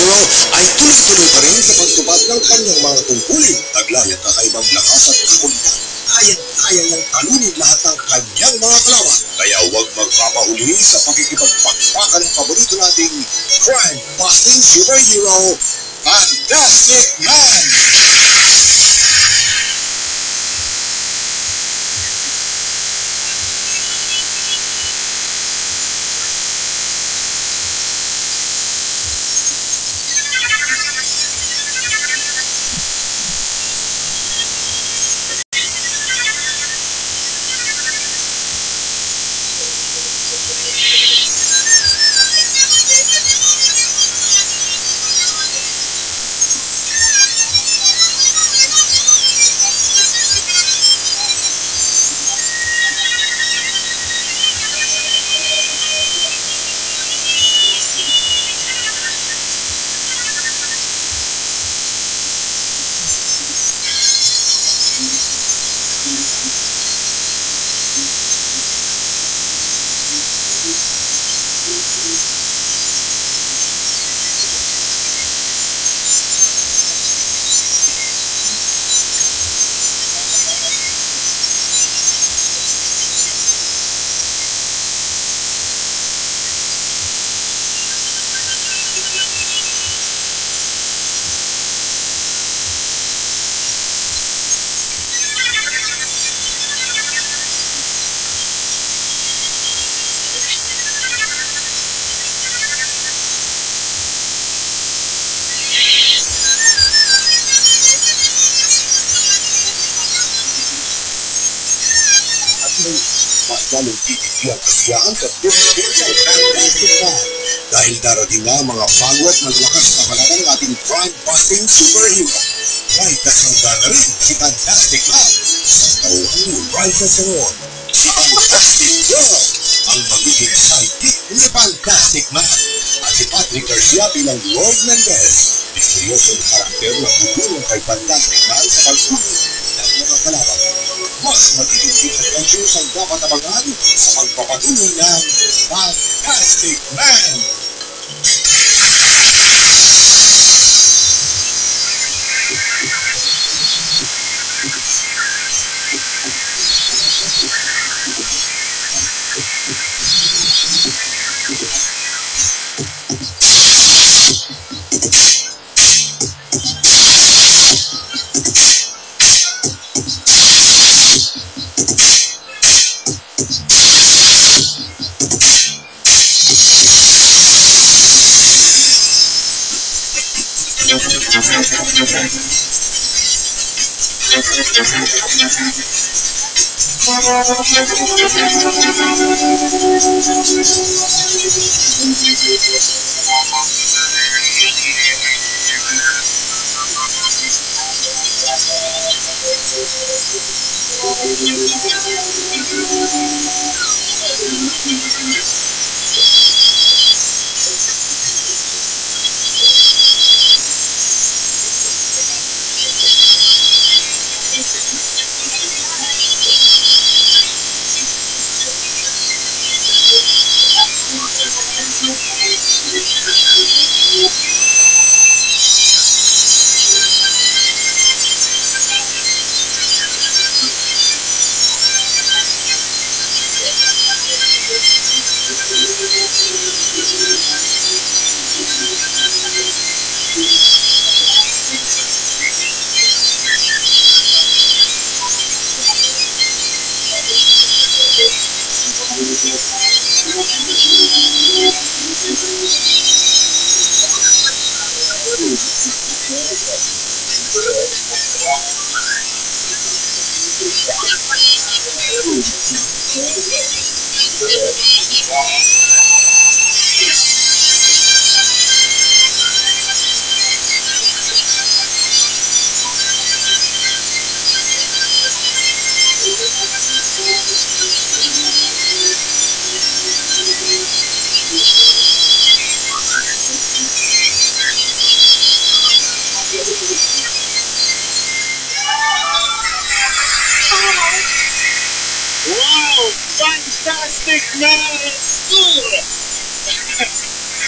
superhero ay tuloy-tuloy pa rin sa pagtupad ng kanyang mga tungkulin. Taglay ang kakaibang lakas at kakulitan. Kayang-kaya niyang talunin lahat ng kanyang mga kalaban. Kaya huwag magpapauli sa pakikipagpakpakan ng paborito nating crime-busting superhero, Fantastic Man! Lalong titibiyang kasiyahan sa Disney Fantastic Man. Dahil darating na mga bago at malakas na palaban ng ating crime-busting superhero. May kasangga na rin si Fantastic Man sa tauhan ni Raisa Seron. Si Fantastic Girl ang magiging sidekick ni Fantastic Man. At si Patrick Garcia bilang Lord Mendez. Misteryosong karakter na tutulong kay Fantastic Man sa pagkunin ng mga kalaban. Mas matitipid adventures ang dapat abangan sa pagpapatuloy ng Fantastic Man! Fantastic Man!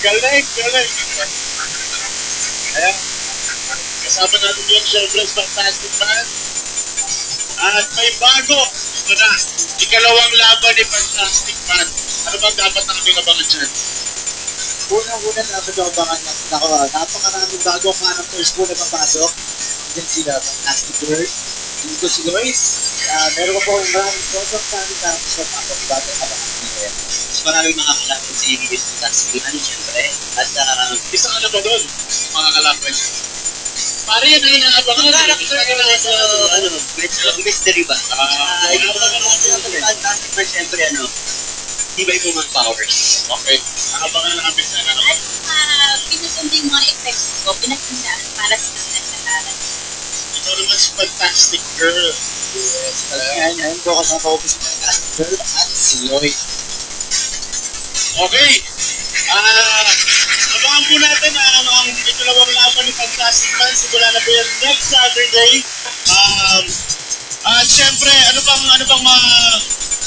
Galing, galing! Ayan. Kasama natin yung syempre Fantastic Man. At may bago. Ito na. Ikalawang laban ni Fantastic Man. Ano bang dapat namin abangan dyan? Unang-una dapat yung abangan natin ako. Napakaraming bago ang characters po na papasok. Diyan sila, Fantastic Girl. Dito si Lois. Meron pa po yung maraming sobrang daming characters na papasok. Bago abangan nila. Mas maraming mga kalaban si Fantastic Man, syempre. At Isa ka na ba doon? Mga kalaban. Pare yun ang inaabangan. mga character medyo mystery ba? Yung mga Fantastic Man, syempre, tibay mo mga powers. Okay. Nakabangan namin sa Pinasundin mga effects ko, pinagpinsahan para sa nagkakalat. ikaw naman si Fantastic Girl. Yes. Ngayon po kasama ko si Fantastic Girl at si Lois. Okay. Abangan po natin ang ikalawang laban ni Fantastic Man. Simula na po yan next Saturday. At syempre, ano bang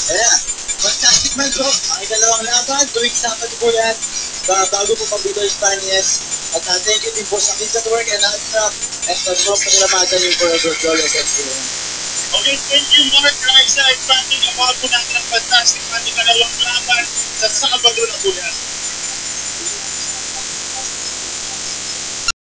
Ayan. Fantastic Man po. Ang ikalawang laban. Tuwing Sabado po yan. Bago po pag-dito yung Spanish. At thank you din po sa Kids at Work and Antrap. At sobrang pakilamatan yung Forever Joy of Excellence. Okay, thank you, Mark Raisa, and Patrick.